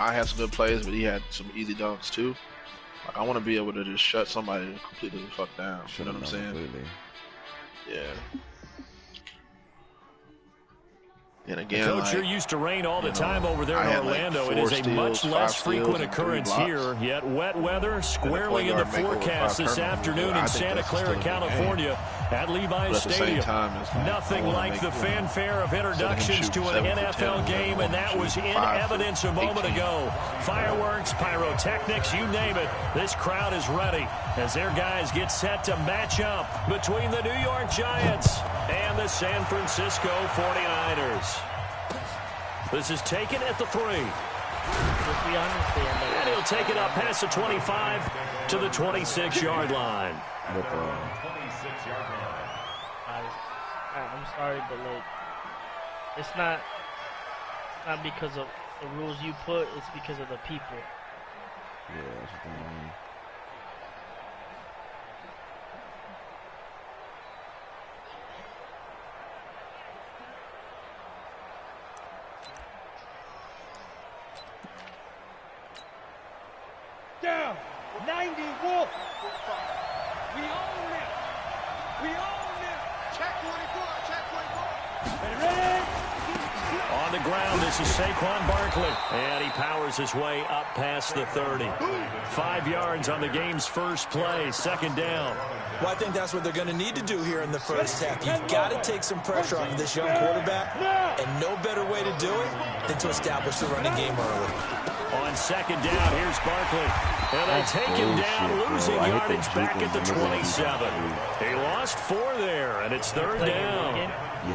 I had some good plays, but he had some easy dunks too. Like, I want to be able to just shut somebody completely the fuck down. You know what I'm saying? Completely. Yeah. And again, Coach, you're used to rain all the time over there in Orlando. It is a much less frequent occurrence here, yet wet weather squarely in the forecast this afternoon in Santa Clara, California at Levi's Stadium. Nothing like the fanfare of introductions to an NFL game, and that was in evidence a moment ago. Fireworks, pyrotechnics, you name it. This crowd is ready as their guys get set to match up between the New York Giants and the San Francisco 49ers. This is taken at the 3. And he'll take it up past the 25 to the 26-yard line. I'm sorry, but like, it's not because of the rules you put, it's because of the people. Yeah, that's what I mean. Down, 90 Wolf. We own it. We own it. Check 24, check 24. Ready? On the ground, this is Saquon Barkley. And he powers his way up past the 30. 5 yards on the game's first play, second down. Well, I think that's what they're going to need to do here in the first half. You've got to take some pressure off of this young quarterback, and no better way to do it than to establish the running game early. On second down, here's Barkley. And they take him down, losing yardage back at the 27. He lost 4 there, and it's third down.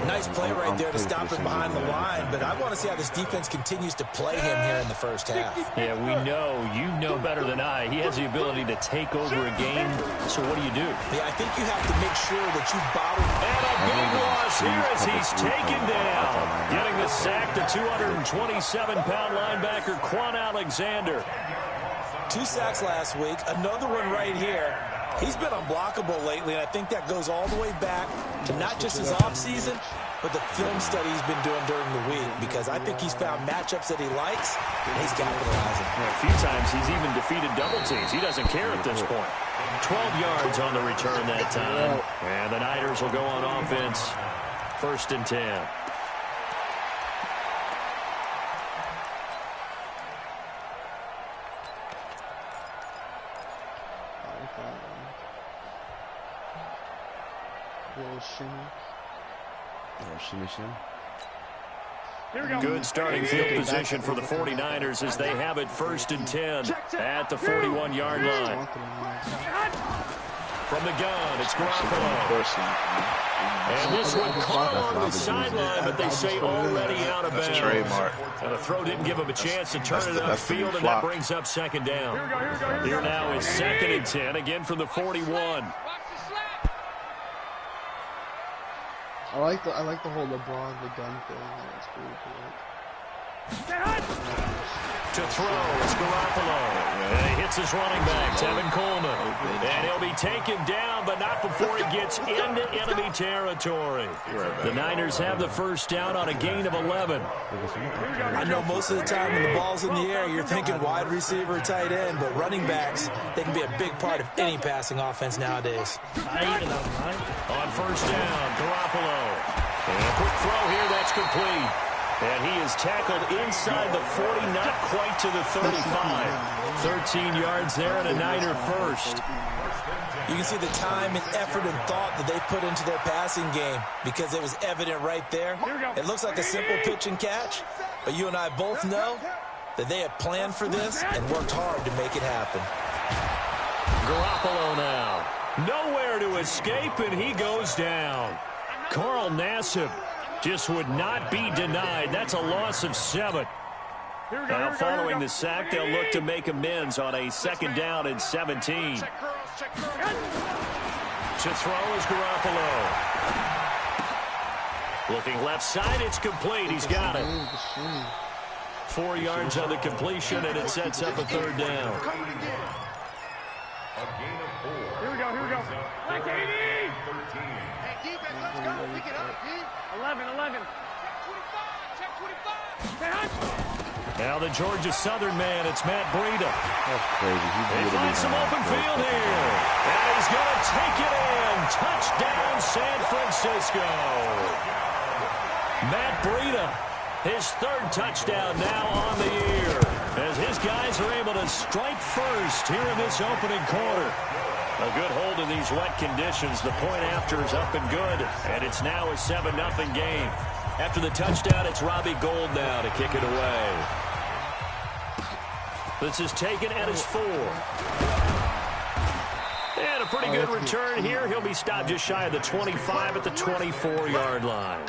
Nice play right there to stop him behind the line, but I want to see how this defense continues to play him here in the first half. Yeah, we know. You know better than I. He has the ability to take over a game, so what do you do? Yeah, I think you have to make sure that you bottle. And a big loss here as he's taken down. Getting the sack, the 227-pound linebacker, Quan Alexander. 2 sacks last week, another one right here. He's been unblockable lately, and I think that goes all the way back to not just his offseason, but the film study he's been doing during the week, because I think he's found matchups that he likes, and he's capitalizing. A few times he's even defeated double teams. He doesn't care at this point. 12 yards on the return that time, and the Niners will go on offense. First and 10. Good starting field position for the 49ers as they have it first and 10 at the 41-yard line. From the gun, it's Garoppolo. And this one caught on the sideline, but they say already out of bounds. And the throw didn't give him a chance to turn it upfield, and that brings up second down. Here now is second and 10, again from the 41. I like the whole LeBron the gun thing. That's pretty cool. To throw, it's Garoppolo. And he hits his running back, Tevin Coleman. And he'll be taken down, but not before he gets into enemy territory. The Niners have the first down on a gain of 11. I know most of the time when the ball's in the air, you're thinking wide receiver, tight end, but running backs, they can be a big part of any passing offense nowadays. On first down, Garoppolo. And a quick throw here, that's complete. And he is tackled inside the 40, not quite to the 35. 13 yards there and a Niner first. You can see the time and effort and thought that they put into their passing game because it was evident right there. It looks like a simple pitch and catch, but you and I both know that they have planned for this and worked hard to make it happen. Garoppolo now. Nowhere to escape, and he goes down. Carl Nassib just would not be denied. That's a loss of 7. Now following the sack, they'll look to make amends on a second down and 17. To throw is Garoppolo. Looking left side, it's complete. He's got it. 4 yards on the completion, and it sets up a third down. Here we go. Like 80! Hey, defense, let's go. Pick it up, 11. Check 25. Check 25. Now the Georgia Southern man, it's Matt Breida. That's crazy. He finds some open field here. And he's going to take it in. Touchdown, San Francisco. Matt Breida, his third touchdown now on the year, as his guys are able to strike first here in this opening quarter. A good hold in these wet conditions. The point after is up and good, and it's now a 7-0 game. After the touchdown, it's Robbie Gould now to kick it away. This is taken at his 4. And a pretty good return here. He'll be stopped just shy of the 25 at the 24-yard line.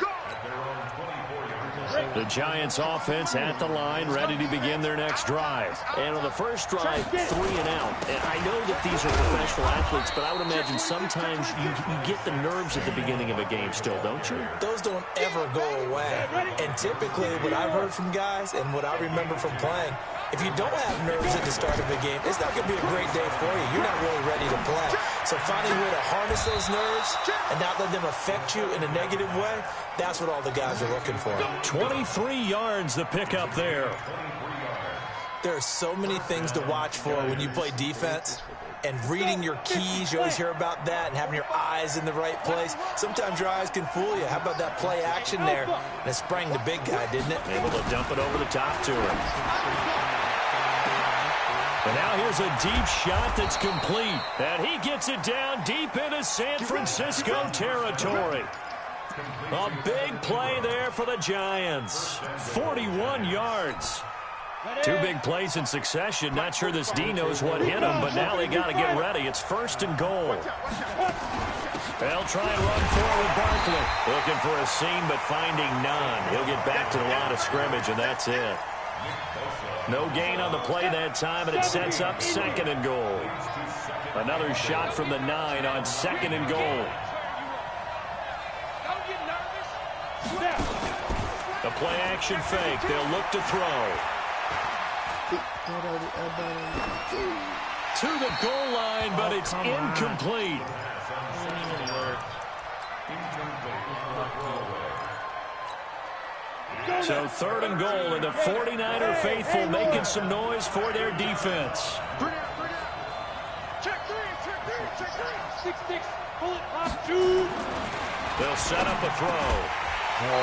The Giants offense at the line, ready to begin their next drive. And on the first drive, 3 and out. And I know that these are professional athletes, but I would imagine sometimes you get the nerves at the beginning of a game still, don't you? Those don't ever go away. And typically what I've heard from guys and what I remember from playing, if you don't have nerves at the start of a game, it's not going to be a great day for you. You're not really ready to play. So finding a way to harness those nerves and not let them affect you in a negative way, that's what all the guys are looking for. 23 yards the pickup there. There are so many things to watch for when you play defense. And reading your keys, you always hear about that, and having your eyes in the right place. Sometimes your eyes can fool you. How about that play action there? And it sprang the big guy, didn't it? Able to dump it over the top to him. And now here's a deep shot that's complete. And he gets it down deep into San Francisco territory. A big play there for the Giants. 41 yards. 2 big plays in succession. Not sure this D knows what hit him, but now they got to get ready. It's 1st and goal. They'll try and run forward Barkley. Looking for a seam, but finding none. He'll get back to the line of scrimmage, and that's it. No gain on the play that time, and it sets up 2nd and goal. Another shot from the 9 on 2nd and goal. The play action fake. They'll look to throw. To the goal line, but it's incomplete. So 3rd and goal, and the 49er faithful making some noise for their defense. They'll set up a throw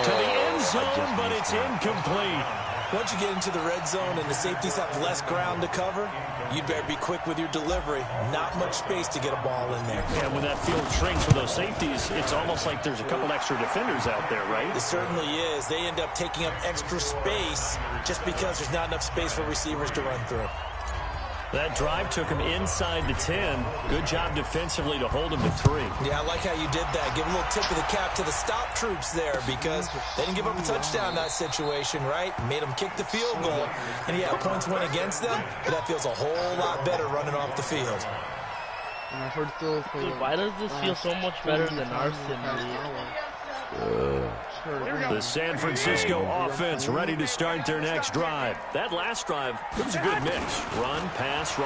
to the end zone, but it's incomplete. Once you get into the red zone and the safeties have less ground to cover, you'd better be quick with your delivery. Not much space to get a ball in there. And when that field shrinks for those safeties, it's almost like there's a couple extra defenders out there, right? It certainly is. They end up taking up extra space just because there's not enough space for receivers to run through. That drive took him inside the 10. Good job defensively to hold him to 3. Yeah, I like how you did that. Give a little tip of the cap to the stop troops there because they didn't give up a touchdown in that situation, right? Made them kick the field goal. And, yeah, points went against them, but that feels a whole lot better running off the field. Dude, why does this feel so much better than our simulator? The San Francisco offense ready to start their next drive. That last drive, it was a good mix. Run, pass,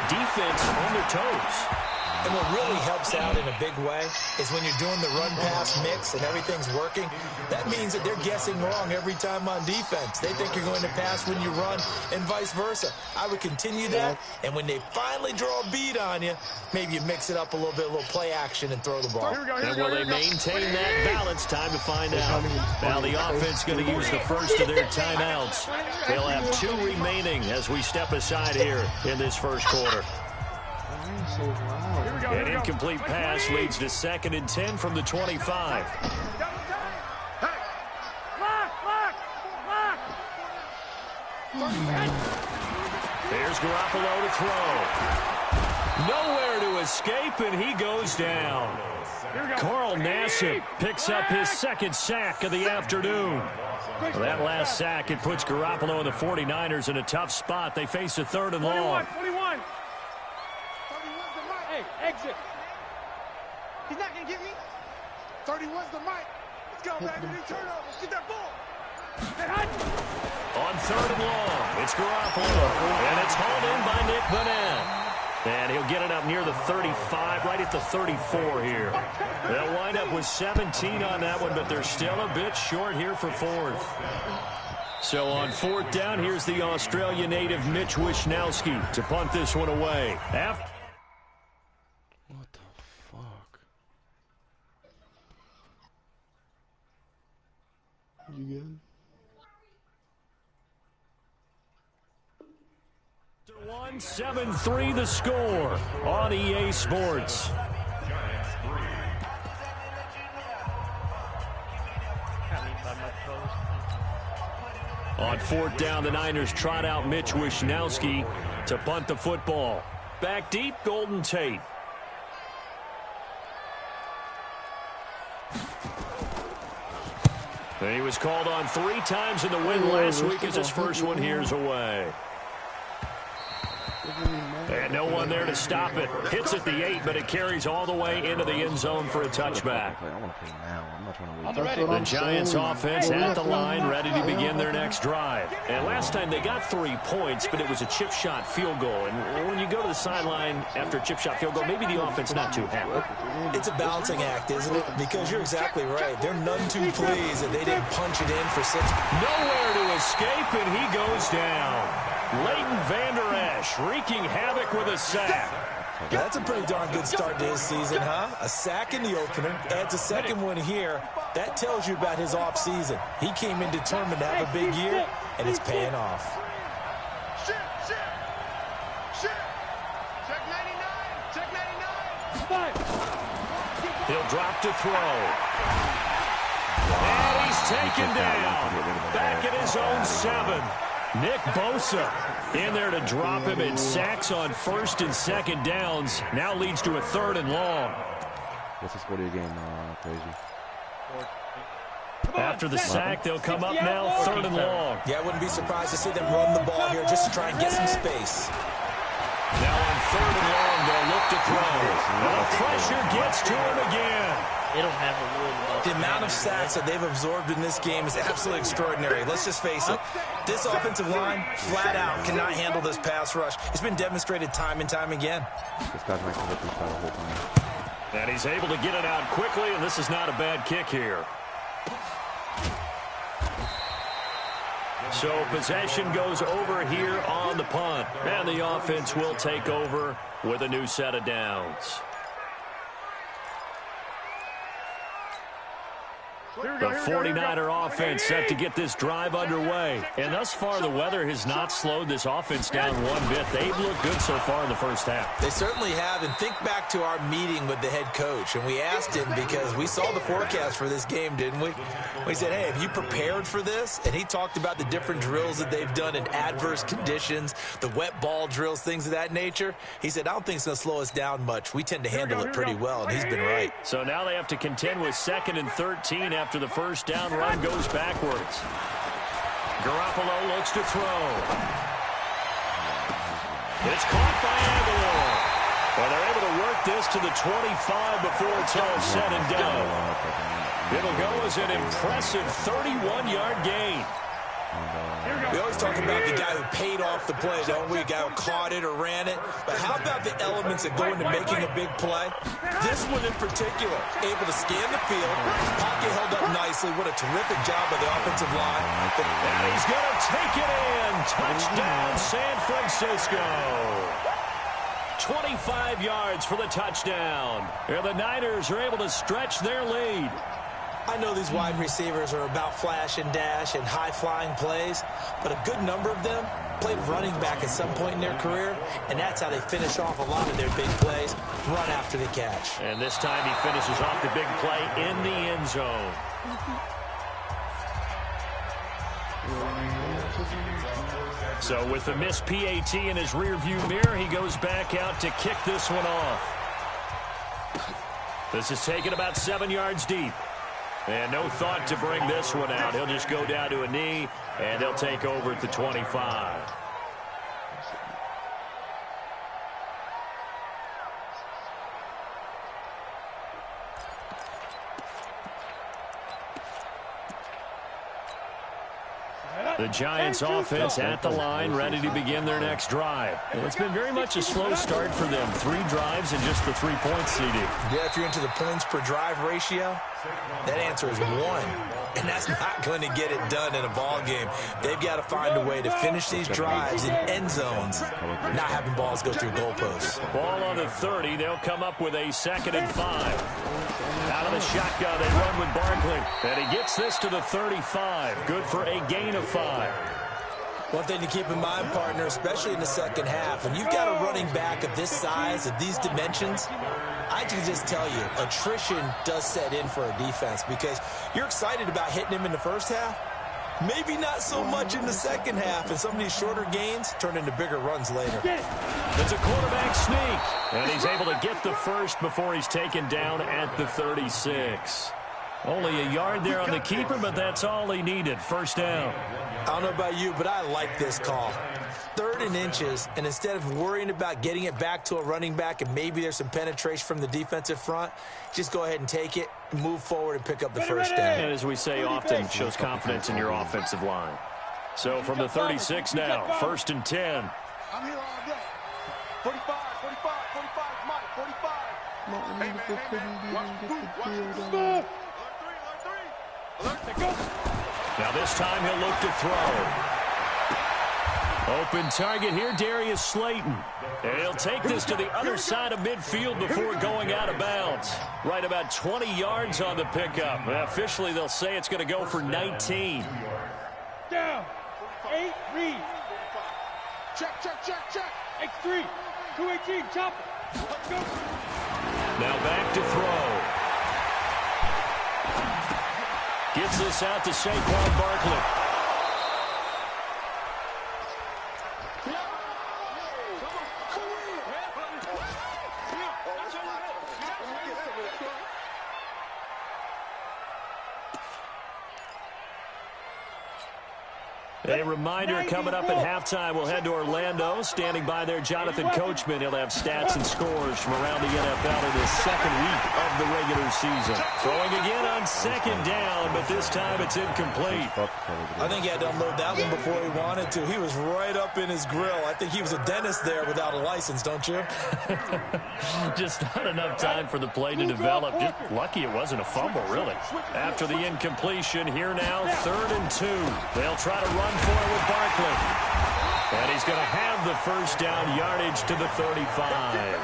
defense on their toes. And what really helps out in a big way is when you're doing the run-pass mix and everything's working, that means that they're guessing wrong every time on defense. They think you're going to pass when you run and vice versa. I would continue that, and when they finally draw a beat on you, maybe you mix it up a little bit, a little play action, and throw the ball. And will they maintain that balance? Time to find out. Now the offense going to use the first of their timeouts. They'll have 2 remaining as we step aside here in this first quarter. An incomplete pass leads to 2nd and 10 from the 25. There's Garoppolo to throw. Nowhere to escape, and he goes down. Carl Nassib picks up his 2nd sack of the afternoon. Well, that last sack, it puts Garoppolo and the 49ers in a tough spot. They face a 3rd and long. 21. Hey, exit. He's not going to get me. 31's the mic. Let's go, baby. Turnovers. Get that ball. On 3rd and long, it's Garoppolo. And it's hauled in by Nick Vannett. And he'll get it up near the 35, right at the 34 here. They'll wind up with 17 on that one, but they're still a bit short here for 4th. So on 4th down, here's the Australia native Mitch Wishnowsky to punt this one away. What the fuck? You good? 7-3 the score on EA Sports. On 4th down, the Niners trot out Mitch Wishnowsky to punt the football. Back deep, Golden Tate. And he was called on 3 times in the win last week as his first one here's away. And no one there to stop it. Hits at the 8, but it carries all the way into the end zone for a touchback. The Giants offense at the line, ready to begin their next drive. And last time they got 3 points, but it was a chip shot field goal. And when you go to the sideline after a chip shot field goal, maybe the offense not too happy. It's a balancing act, isn't it? Because you're exactly right. They're none too pleased that they didn't punch it in for 6. Nowhere to escape, and he goes down. Leighton Vander Esch wreaking havoc with a sack. That's a pretty darn good start to his season, huh? A sack in the opener, adds a second one here. That tells you about his offseason. He came in determined to have a big year, and it's paying off. Check 99. Check 99. He'll drop to throw. And he's taken down. Back at his own 7. Nick Bosa in there to drop him in sacks on 1st and 2nd downs. Now leads to a 3rd and long. What's the score of your game, Crazy? After the sack, they'll come up now 3rd and long. Yeah, I wouldn't be surprised to see them run the ball here just to try and get some space. Now on 3rd and long, they'll look to throw. And the pressure gets to him again. They don't have a rule about the amount of sacks that they've absorbed in this game is absolutely extraordinary. Let's just face it. This offensive line, flat out, cannot handle this pass rush. It's been demonstrated time and time again. This guy's making the whole time. And he's able to get it out quickly, and this is not a bad kick here. So possession goes over here on the punt. And the offense will take over with a new set of downs. The 49er offense set to get this drive underway. And thus far, the weather has not slowed this offense down one bit. They've looked good so far in the first half. They certainly have. And think back to our meeting with the head coach. And we asked him because we saw the forecast for this game, didn't we? We said, hey, have you prepared for this? And he talked about the different drills that they've done in adverse conditions, the wet ball drills, things of that nature. He said, I don't think it's going to slow us down much. We tend to handle it pretty well, and he's been right. So now they have to contend with 2nd and 13 after the first down run goes backwards. Garoppolo looks to throw. It's caught by Aguilar. Well, they're able to work this to the 25 before it's all said and done. It'll go as an impressive 31-yard gain. We always talk about the guy who paid off the play, don't we? A guy who caught it or ran it. But how about the elements that go into making a big play? This one in particular, able to scan the field, pocket held up nicely. What a terrific job by the offensive line. And he's going to take it in. Touchdown, San Francisco. 25 yards for the touchdown. And the Niners are able to stretch their lead. I know these wide receivers are about flash and dash and high-flying plays, but a good number of them played running back at some point in their career, and that's how they finish off a lot of their big plays, run after the catch. And this time he finishes off the big play in the end zone. So with the missed PAT in his rearview mirror, he goes back out to kick this one off. This is taken about 7 yards deep. And no thought to bring this one out. He'll just go down to a knee, and they'll take over at the 25. The Giants offense at the line, ready to begin their next drive. Well, it's been very much a slow start for them. 3 drives and just the 3 points, CD. Yeah, if you're into the points per drive ratio, That answer is 1. And that's not going to get it done in a ball game. They've got to find a way to finish these drives in end zones, not having balls go through goalposts. Ball on the 30. They'll come up with a 2nd and 5. Out of the shotgun, they run with Barkley. And he gets this to the 35. Good for a gain of 5. One thing to keep in mind, partner, especially in the second half, when you've got a running back of this size, of these dimensions, I can just tell you, attrition does set in for a defense because you're excited about hitting him in the first half. Maybe not so much in the second half, and some of these shorter gains turn into bigger runs later. It's a quarterback sneak, and he's able to get the first before he's taken down at the 36. Only a yard there on the keeper, but that's all he needed. First down. I don't know about you, but I like this call. 3rd and inches, and instead of worrying about getting it back to a running back and maybe there's some penetration from the defensive front, just go ahead and take it, move forward, and pick up the first down. And as we say often, shows confidence in your offensive line. So from the 36 now, 1st and 10. I'm here all day. 45, 45, 45, Mike, 45. Hey, man. Alert, they go. Now this time he'll look to throw. Open target here, Darius Slayton. And he'll take this to the other side of midfield before going out of bounds. Right about 20 yards on the pickup. Officially, they'll say it's going to go for 19. Down. 8, read. Check, check, check, check. X3. 218, chop it. Let's go. Now back to throw. Gets this out to Saquon Barkley. A reminder coming up at halftime. We'll head to Orlando. Standing by there, Jonathan Coachman. He'll have stats and scores from around the NFL in the 2nd week of the regular season. Throwing again on 2nd down, but this time it's incomplete. I think he had to unload that one before he wanted to. He was right up in his grill. I think he was a dentist there without a license, don't you? Just not enough time for the play to develop. Just lucky it wasn't a fumble, really. After the incompletion, here now, 3rd and 2. They'll try to run for it with Barkley. And he's going to have the first down, yardage to the 35.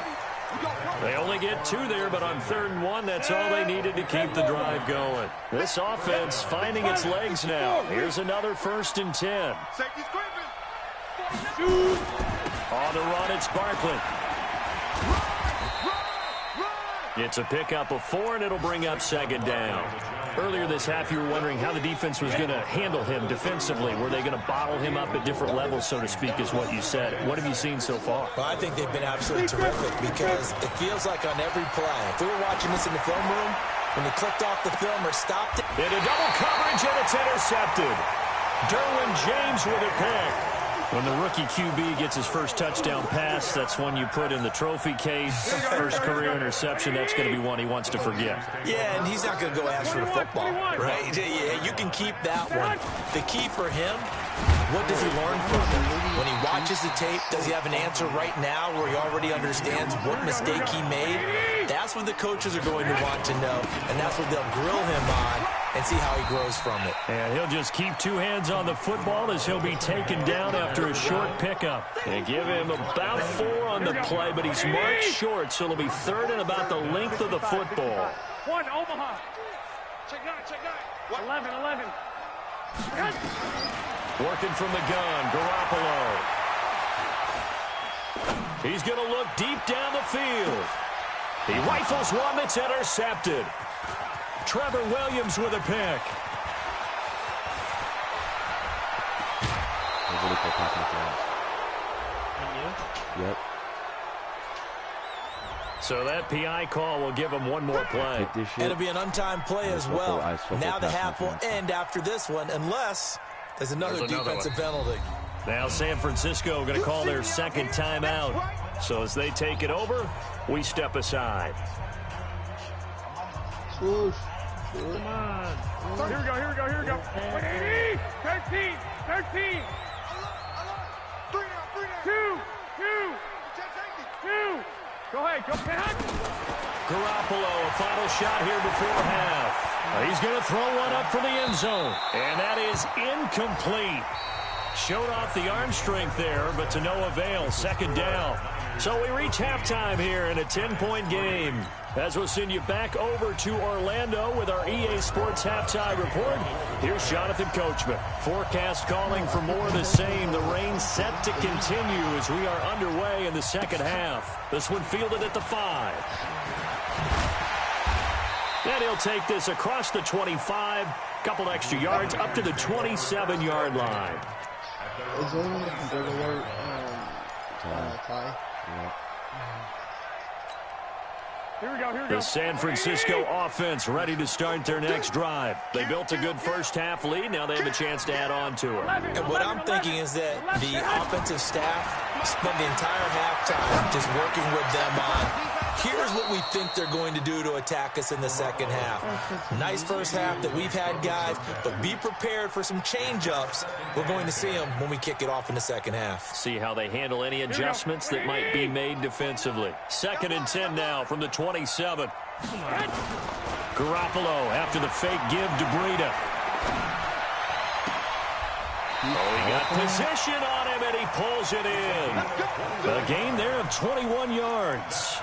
They only get 2 there, but on 3rd and 1, that's all they needed to keep the drive going. This offense finding its legs now. Here's another 1st and 10. On the run, it's Barkley. It's a pickup of 4, and it'll bring up 2nd down. Earlier this half, you were wondering how the defense was going to handle him defensively. Were they going to bottle him up at different levels, so to speak, is what you said. What have you seen so far? Well, I think they've been absolutely terrific because it feels like on every play, if we were watching this in the film room, when they clicked off the film or stopped it. Into double coverage, and it's intercepted. Derwin James with a pick. When the rookie QB gets his first touchdown pass, that's one you put in the trophy case. First career interception, that's going to be one he wants to forget. Yeah, and he's not going to go ask for the football, right? Yeah, you can keep that one. The key for him, what does he learn from it? When he watches the tape, does he have an answer right now where he already understands what mistake he made? That's what the coaches are going to want to know, and that's what they'll grill him on and see how he grows from it. And he'll just keep 2 hands on the football as he'll be taken down after a short pickup. They give him about 4 on the play, but he's marked short, so it'll be 3rd and about the length of the football. 1, Omaha. Check 9. 11. Working from the gun, Garoppolo. He's going to look deep down the field. He rifles one that's intercepted. Trevor Williams with a pick. Yep. So that PI call will give him one more play. It'll be an untimed play as well. Now the half will end after this one, unless there's another defensive penalty. Now San Francisco going to call their 2nd timeout. So as they take it over, we step aside. Come on. Here we go. 180, 13. 2. Go ahead, go. Garoppolo, a final shot here before half. He's going to throw one up for the end zone. And that is incomplete. Showed off the arm strength there, but to no avail. Second down. So we reach halftime here in a 10-point game. As we'll send you back over to Orlando with our EA Sports Halftime Report, here's Jonathan Coachman. Forecast calling for more of the same. The rain set to continue as we are underway in the second half. This one fielded at the 5. And he'll take this across the 25, couple extra yards, up to the 27-yard line. Is anyone that can bring alert Ty? Yeah. Here we go. The San Francisco offense ready to start their next drive. They built a good first-half lead. Now they have a chance to add on to it. And what I'm thinking is that the offensive staff spent the entire halftime just working with them on, here's what we think they're going to do to attack us in the second half. Nice first half that we've had, guys, but be prepared for some change-ups. We're going to see them when we kick it off in the second half. See how they handle any adjustments that might be made defensively. 2nd and 10 now from the 27. Garoppolo after the fake give to Breida. Oh, he got position on him, and he pulls it in. A gain there of 21 yards.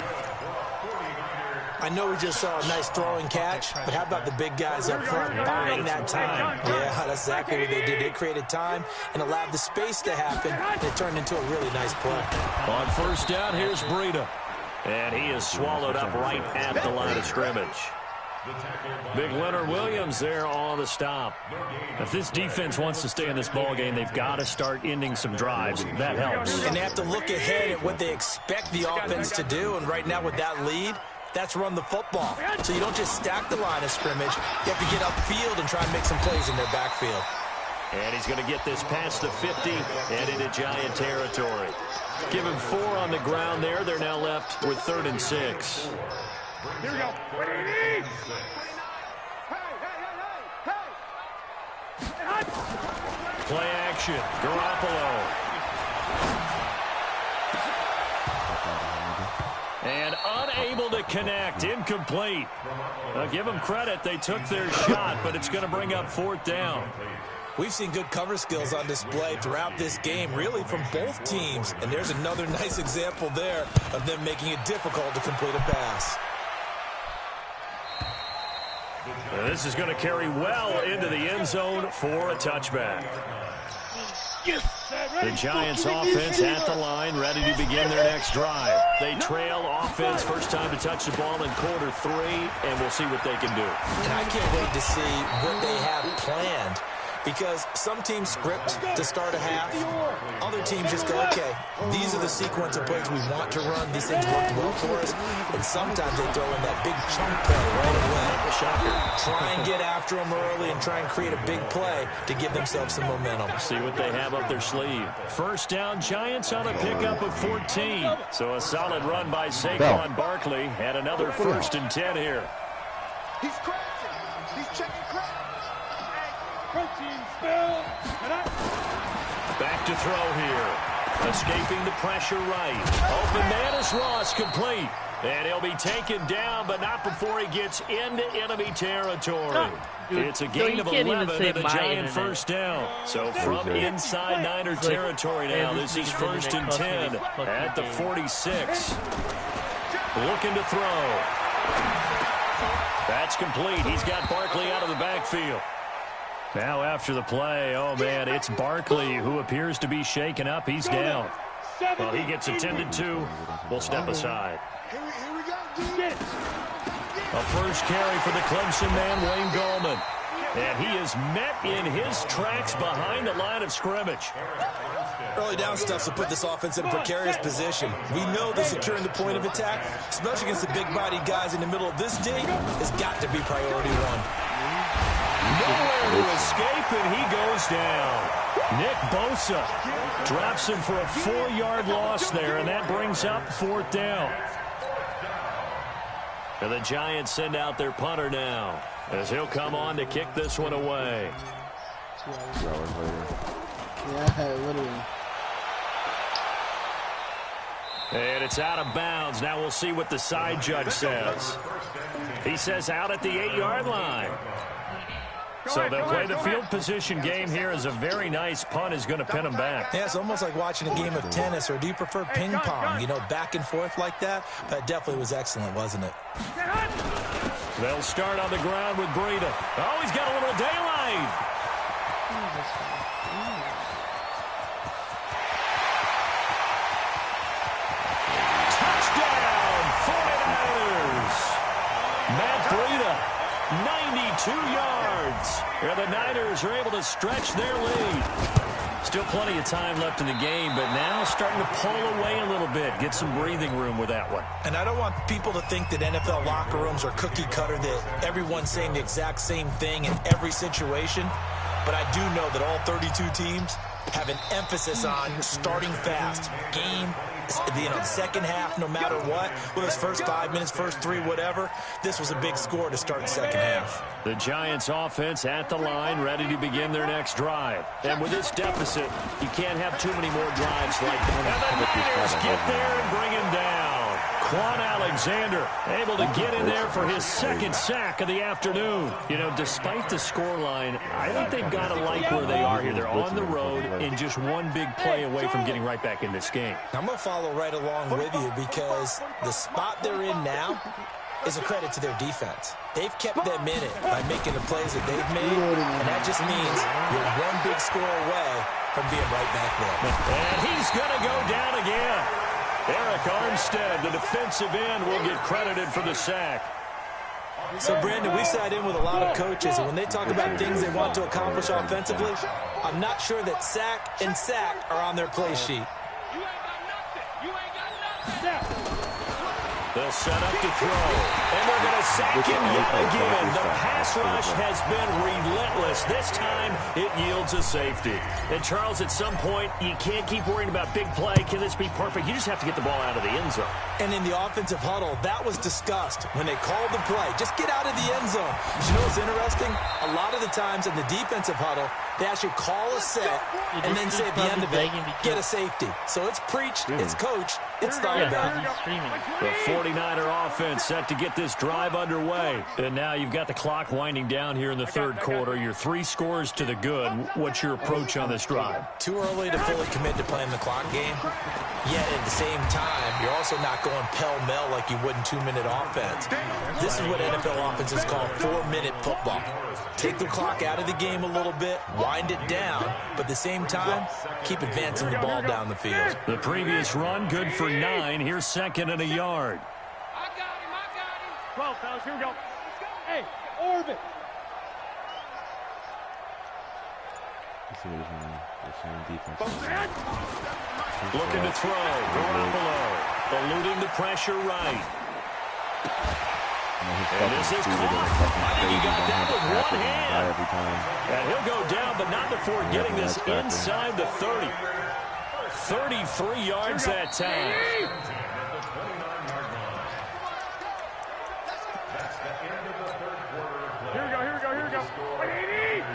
I know we just saw a nice throwing catch, but how about the big guys up front buying that time? Yeah, that's exactly what they did. They created time and allowed the space to happen, and it turned into a really nice play. On first down, here's Breida. And he is swallowed up right at the line of scrimmage. Big Leonard Williams there on the stop. If this defense wants to stay in this ball game, they've got to start ending some drives. That helps. And they have to look ahead at what they expect the offense to do, and right now with that lead, that's run the football. So you don't just stack the line of scrimmage. You have to get upfield and try and make some plays in their backfield. And he's going to get this past the 50 and into Giant territory. Give him 4 on the ground there. They're now left with 3rd and 6. Here we go. Play action. Garoppolo. And unable to connect. Incomplete. Give them credit. They took their shot, but it's going to bring up 4th down. We've seen good cover skills on display throughout this game, really from both teams. And there's another nice example there of them making it difficult to complete a pass. This is going to carry well into the end zone for a touchback. The Giants offense at the line, ready to begin their next drive. They trail offense, first time to touch the ball in quarter 3, and we'll see what they can do. And I can't wait to see what they have planned. Because some teams script to start a half. Other teams just go, okay, these are the sequence of plays we want to run. These things work well for us. And sometimes they throw in that big chunk play right away. Try and get after them early and try and create a big play to give themselves some momentum. See what they have up their sleeve. First down, Giants on a pickup of 14. So a solid run by Saquon Barkley. And another 1st and 10 here. He's crashing. He's checking crack. Protein spill. Back to throw here. Escaping the pressure right. Open man is Ross, complete. And he'll be taken down, but not before he gets into enemy territory. It's a gain of 11 and a Giant first down. So from inside Niner territory now, this is 1st and 10 at the 46. Looking to throw. That's complete. He's got Barkley out of the backfield. Now after the play, oh man, it's Barkley who appears to be shaken up. He's down. Well, he gets attended to. We'll step aside. A first carry for the Clemson man, Wayne Gallman. And he is met in his tracks behind the line of scrimmage. Early down stuff to put this offense in a precarious position. We know that securing the point of attack, especially against the big-bodied guys in the middle of this dig, has got to be priority 1. Nowhere to escape, and he goes down. Nick Bosa drops him for a 4-yard loss there, and that brings up 4th down. And the Giants send out their punter now, as he'll come on to kick this one away. 2 hours later. Yeah, literally. And it's out of bounds. Now we'll see what the side judge says. He says out at the 8-yard line. So they'll play the field position game here as a very nice punt is going to pin them back. Yeah, it's almost like watching a game of tennis, or do you prefer ping pong? You know, back and forth like that? That definitely was excellent, wasn't it? They'll start on the ground with Breida. Oh, he's got a little daylight. Touchdown, 49ers. Matt Breida, 92 yards. And the Niners are able to stretch their lead. Still plenty of time left in the game, but now starting to pull away a little bit. Get some breathing room with that one. And I don't want people to think that NFL locker rooms are cookie cutter, that everyone's saying the exact same thing in every situation. But I do know that all 32 teams have an emphasis on starting fast. Game, the second half, no matter what, whether it's first 5 minutes, first 3, whatever, this was a big score to start the second half. The Giants offense at the line, ready to begin their next drive. And with this deficit, you can't have too many more drives like that. And the Niners get there and bring him down. Quan Alexander able to get in there for his second sack of the afternoon. You know, despite the scoreline, I think they've got to like where they are here. They're on the road and just one big play away from getting right back in this game. I'm going to follow right along with you because the spot they're in now is a credit to their defense. They've kept them in it by making the plays that they've made, and that just means you're one big score away from being right back there. And he's going to go down again. Eric Armstead, the defensive end, will get credited for the sack. So, Brandon, we sat in with a lot of coaches, and when they talk about things they want to accomplish offensively, I'm not sure that sack and sack are on their play sheet. You ain't got nothing. You ain't got nothing. They'll set up to throw, and they're going to sack him yet again. The pass rush has been relentless. This time, it yields a safety. And, Charles, at some point, you can't keep worrying about big play. Can this be perfect? You just have to get the ball out of the end zone. And in the offensive huddle, that was discussed when they called the play. Just get out of the end zone. You know what's interesting? A lot of the times in the defensive huddle, they actually call a set and then say at the end of it, get a safety. So it's preached, it's coached, it's thought about. The 49er offense set to get this drive underway. And now you've got the clock winding down here in the third quarter. You're 3 scores to the good. What's your approach on this drive? Too early to fully commit to playing the clock game. Yet at the same time, you're also not going pell-mell like you would in 2-minute offense. This is what NFL offenses call 4-minute football. Take the clock out of the game a little bit, wind it down, but at the same time, keep advancing the ball down the field. The previous run, good for 9. Here's second and a yard. I got him. 12, fellas, here we go. Hey, orbit. Looking to throw. Garoppolo eluding the pressure right. And this is caught. I think he got that with one hand. And he'll go down, but not before getting this inside the 30. 33 yards that time. Here we go. 180.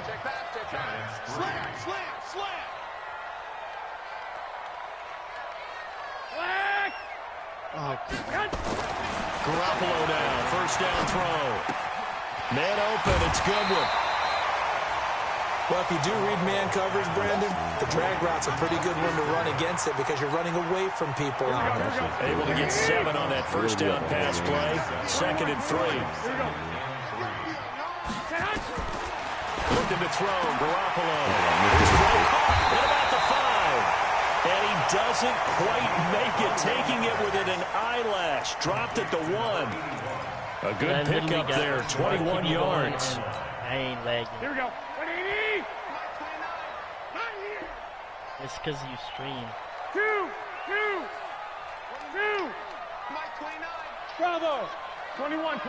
Check back. Slam. Flag. Garoppolo down. First down throw. Man open. It's Goodwin. Well, if you do read man coverage, Brandon, the drag route's a pretty good one to run against it because you're running away from people. Able to get 7 on that first down pass play. Second and 3. Looking to throw. Garoppolo. At about the 5. And he doesn't quite make it. Taking it within an eyelash. Dropped at the 1. A good pickup there. 21 yards. I ain't lagging. Here we go. 180. It's because you stream. 2. Mike 29. Bravo. 21.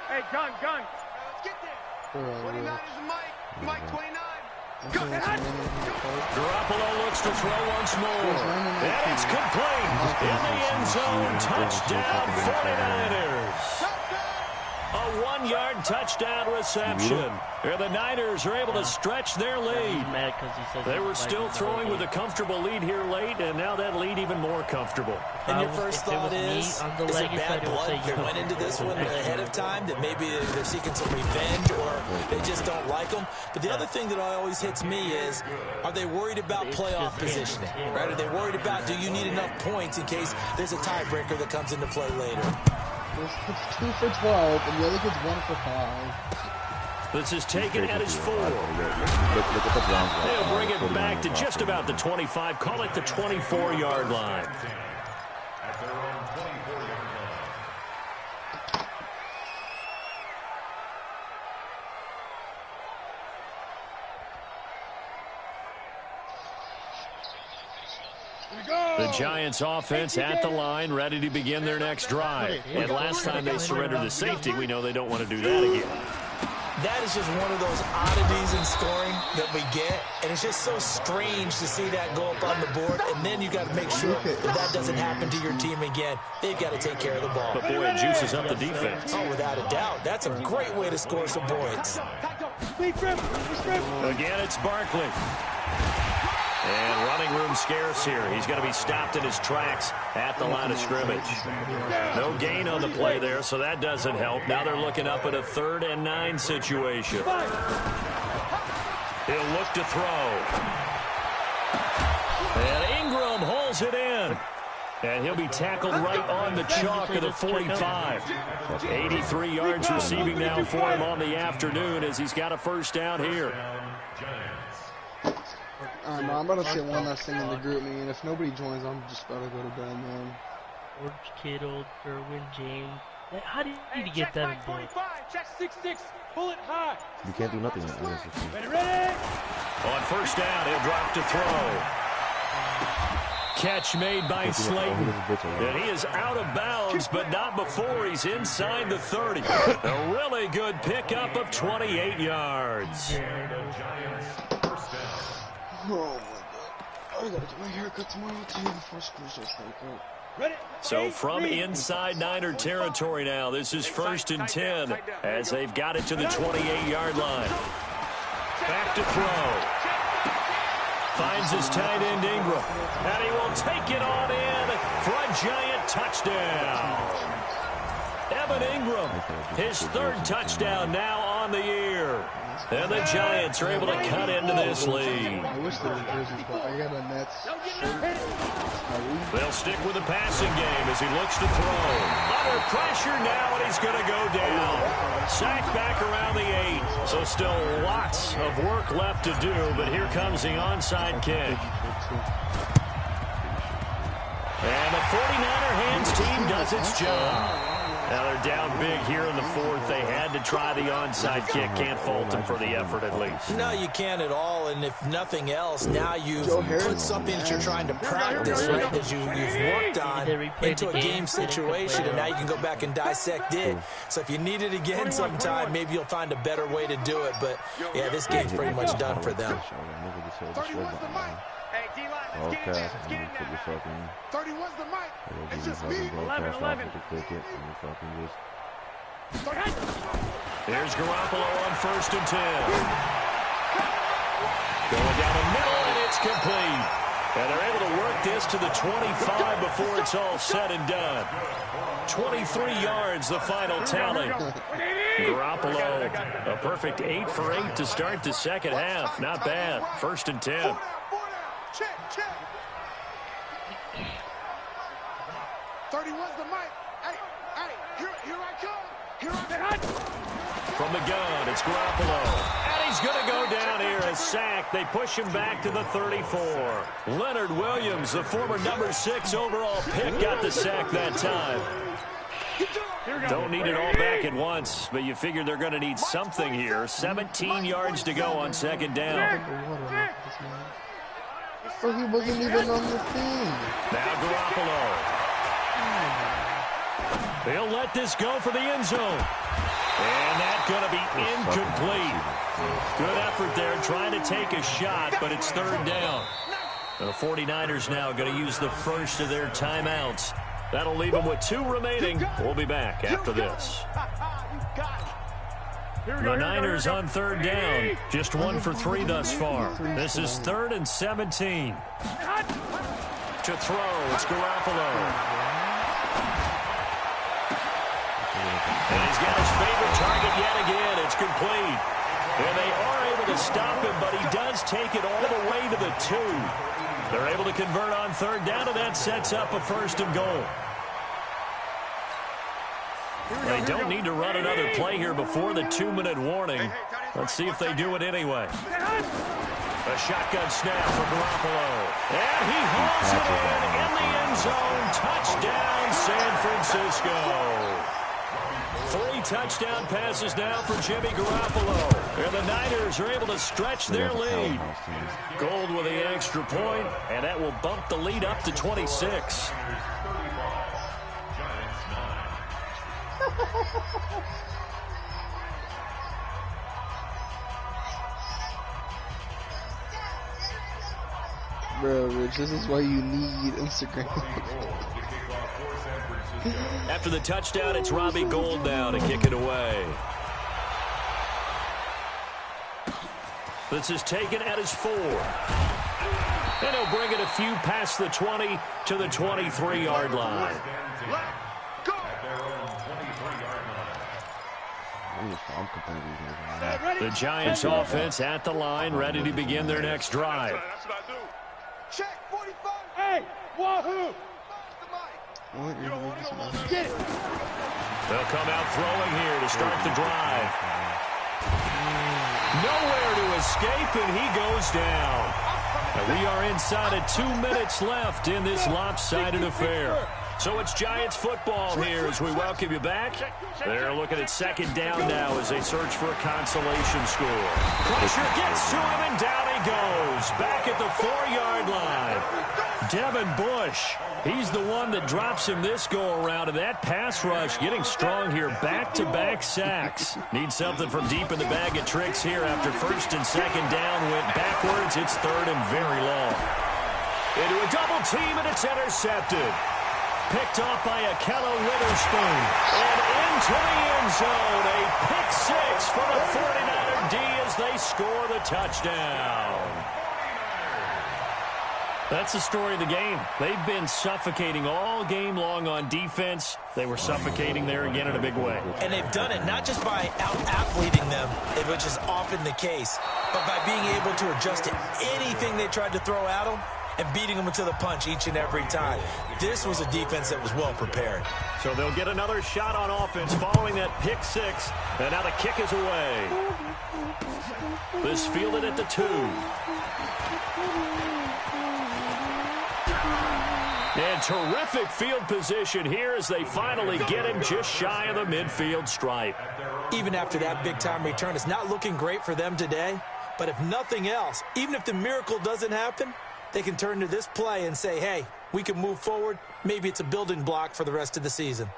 Hey, gun. Let's get there. 29 is Mike 29. Garoppolo looks to throw once more. And it's complete. In the end zone. Touchdown 49ers. A 1-yard touchdown reception. And the Niners are able to stretch their lead. They were still throwing with a comfortable lead here late, and now that lead even more comfortable. And your first thought is it bad blood that went into this one ahead of time, that maybe they're seeking some revenge or they just don't like them? But the other thing that always hits me is, are they worried about playoff positioning? Right? Are they worried about, do you need enough points in case there's a tiebreaker that comes into play later? It's 2 for 12, and the other kid's 1 for 5. This is taken at his 4. Look at the Browns. They'll bring it back to just about the 25. Call it the 24-yard line. The Giants offense at the line, ready to begin their next drive. And last time they surrendered the safety, we know they don't want to do that again. That is just one of those oddities in scoring that we get, and it's just so strange to see that go up on the board, and then you got to make sure that doesn't happen to your team again. They've got to take care of the ball. But boy, it juices up the defense. Oh, without a doubt. That's a great way to score some points. Again, it's Barkley. And running room scarce here. He's going to be stopped in his tracks at the line of scrimmage. No gain on the play there, so that doesn't help. Now they're looking up at a 3rd and 9 situation. He'll look to throw. And Ingram holds it in. And he'll be tackled right on the chalk of the 45. 83 yards receiving now for him on the afternoon as he's got a first down here. I'm about to say one last thing in the group meeting. If nobody joins, I'm just about to go to bed, man. George Kittle, Derwin James. How do you get that in bed? Check 6-6. Pull it high. You can't do nothing. Ready? On first down, he'll drop to throw. Catch made by Slayton. And he is out of bounds, but not before he's inside the 30. A really good pickup of 28 yards. Oh my god. I gotta get my haircut tomorrow too before school starts back up. So from inside Niner territory now, this is 1st and 10 as they've got it to the 28-yard line. Back to throw. Finds his tight end Ingram. And he will take it on in for a giant touchdown. Evan Ingram, his 3rd touchdown now on the year. And the Giants are able to cut into this lead. I wish there were jerseys, but I got a Nets shirt. They'll stick with the passing game as he looks to throw. Under pressure now, and he's going to go down. Sacked back around the 8. So still lots of work left to do, but here comes the onside kick. And the 49er hands team does its job. Now they're down big here in the 4th. They had to try the onside kick. Can't fault them for the effort at least. No, you can't at all. And if nothing else, now you've put something that you're trying to practice, right, that you've worked on into a game situation, and now you can go back and dissect it. So if you need it again sometime, maybe you'll find a better way to do it. But, yeah, this game's pretty much done for them. Okay, and put your fucking 31's the mic. It's just me. 11. There's Garoppolo on 1st and 10. Going down the middle, and it's complete. And they're able to work this to the 25 before it's all said and done. 23 yards, the final tally. Garoppolo, a perfect 8 for 8 to start the second half. Not bad. 1st and 10. Check. 31's the mic. Hey, here I come. From the gun, it's Garoppolo. And he's going to go down here, a sack. They push him back to the 34. Leonard Williams, the former number 6 overall pick, got the sack that time. Don't need it all back at once, but you figure they're going to need something here. 17 yards to go on 2nd down. So he wasn't even on the thing. Now Garoppolo. They'll let this go for the end zone. And that's going to be incomplete. Good effort there trying to take a shot, but it's 3rd down. The 49ers now going to use the first of their timeouts. That'll leave them with 2 remaining. We'll be back after this. The Niners on third down. Just 1 for 3 thus far. This is 3rd and 17. To throw, it's Garoppolo. And he's got his favorite target yet again. It's complete. And they are able to stop him, but he does take it all the way to the 2. They're able to convert on third down, and that sets up a 1st and goal. They don't need to run another play here before the 2-minute warning. Let's see if they do it anyway. A shotgun snap for Garoppolo. And he hauls it in the end zone. Touchdown, San Francisco. 3 touchdown passes now for Jimmy Garoppolo. And the Niners are able to stretch their lead. Gold with the extra point, and that will bump the lead up to 26. Bro, Rich, this is why you need Instagram. After the touchdown, it's Robbie Gould now to kick it away. This is taken at his 4. And he'll bring it a few past the 20 to the 23-yard line. The Giants offense at the line, ready to begin their next drive. Check 45. Hey, wahoo! Get it. They'll come out throwing here to start the drive. Nowhere to escape, and he goes down. And we are inside of 2 minutes left in this lopsided affair. So it's Giants football here as we welcome you back. They're looking at 2nd down now as they search for a consolation score. Pressure gets to him, and down he goes. Back at the 4-yard line. Devin Bush, he's the one that drops him this go-around, and that pass rush getting strong here. Back-to-back sacks. Need something from deep in the bag of tricks here after 1st and 2nd down. Went backwards. It's 3rd and very long. Into a double team, and it's intercepted. Picked off by Ahkello Witherspoon. And into the end zone. A pick 6 for the 49er D as they score the touchdown. That's the story of the game. They've been suffocating all game long on defense. They were suffocating there again in a big way. And they've done it not just by out-athleting them, which is often the case, but by being able to adjust to anything they tried to throw at them and beating them into the punch each and every time. This was a defense that was well prepared. So they'll get another shot on offense following that pick 6. And now the kick is away. This fielded at the 2. And terrific field position here as they finally get him just shy of the midfield stripe. Even after that big-time return, it's not looking great for them today. But if nothing else, even if the miracle doesn't happen, they can turn to this play and say, hey, we can move forward. Maybe it's a building block for the rest of the season.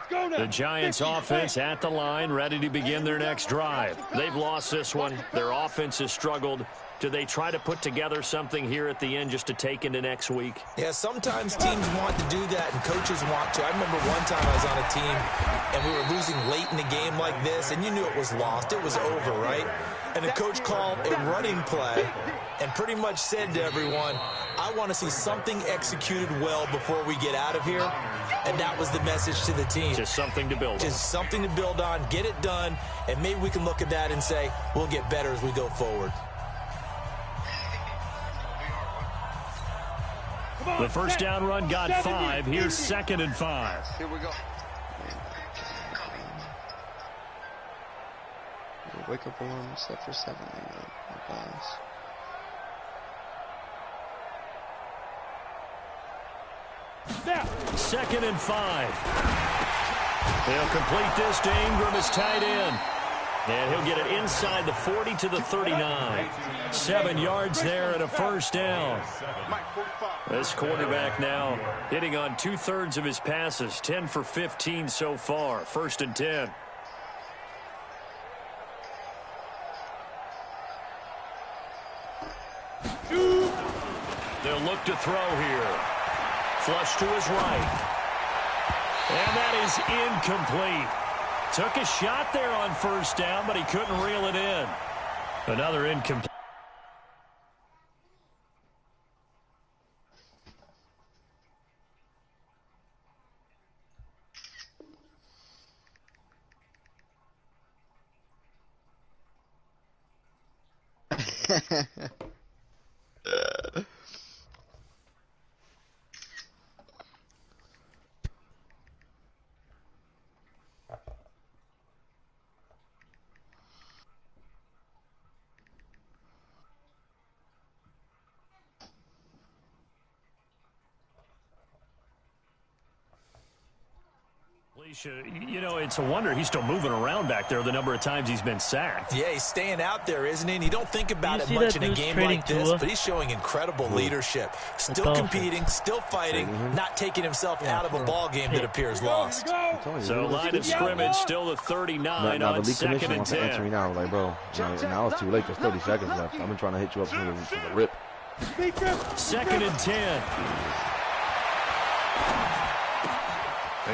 The Giants offense at the line, ready to begin their next drive. They've lost this one. Their offense has struggled. Do they try to put together something here at the end just to take into next week? Yeah, sometimes teams want to do that and coaches want to. I remember one time I was on a team and we were losing late in the game like this, and you knew it was lost. It was over, right? And the coach called a running play and pretty much said to everyone, I want to see something executed well before we get out of here. And that was the message to the team. Just something to build on. Just something to build on, get it done, and maybe we can look at that and say, we'll get better as we go forward. The first down run got 5. Here's 2nd and 5. Here we go. Wake up alarm set for 7 guys. Now, 2nd and 5. They'll complete this to Ingram as tight end. And he'll get it inside the 40 to the 39. 7 yards there and a first down. This quarterback now hitting on 2/3 of his passes. 10 for 15 so far. 1st and 10. look to throw here. Flush to his right. And that is incomplete. Took a shot there on first down, but he couldn't reel it in. Another incomplete. You know, it's a wonder he's still moving around back there the number of times he's been sacked. Yeah, he's staying out there, isn't he? And you don't think about it much in a game like this, but he's showing incredible leadership. Still competing, still fighting, not taking himself out of a ball game that appears lost. So line of scrimmage still the 39 on second and 10. Answer me now, like, bro, now it's too late. There's 30 seconds left. I've been trying to hit you up from the rip. Second and 10.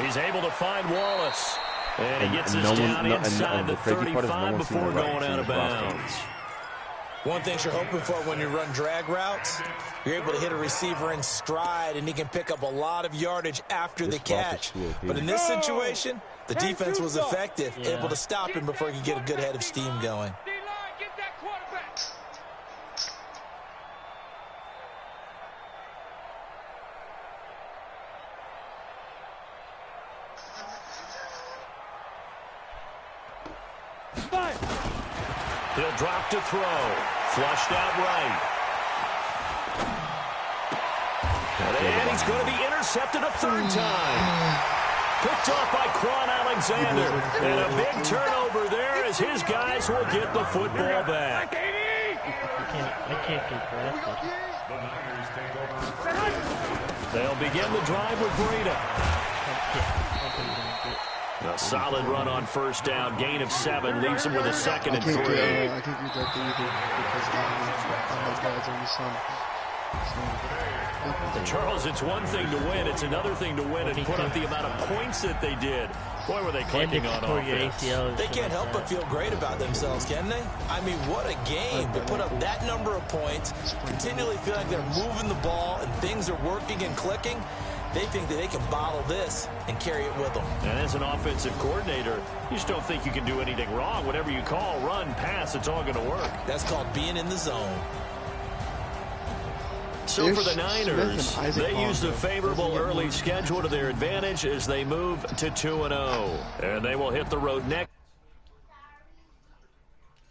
He's able to find Wallace. And he gets this down inside the 35 before going out of bounds. One thing you're hoping for when you run drag routes, you're able to hit a receiver in stride, and he can pick up a lot of yardage after the catch. But in this situation, the defense was effective, able to stop him before he could get a good head of steam going. He'll drop to throw. Flushed out right. And he's going to be intercepted a third time. Picked off by Quan Alexander. And a big turnover there as his guys will get the football back. I can't get drafted. They'll begin the drive with Breida. A solid run on first down. Gain of 7 leaves him with a second and 3. I can't get drafted either because my dad's only son. Charles, it's one thing to win. It's another thing to win and put up the amount of points that they did. Boy, were they clicking on offense. They can't help but feel great about themselves, can they? I mean, what a game to put up that number of points, continually feel like they're moving the ball and things are working and clicking. They think that they can bottle this and carry it with them. And as an offensive coordinator, you just don't think you can do anything wrong. Whatever you call, run, pass, it's all going to work. That's called being in the zone. So for the Niners, they use the favorable early schedule to their advantage as they move to 2-0. And they will hit the road next.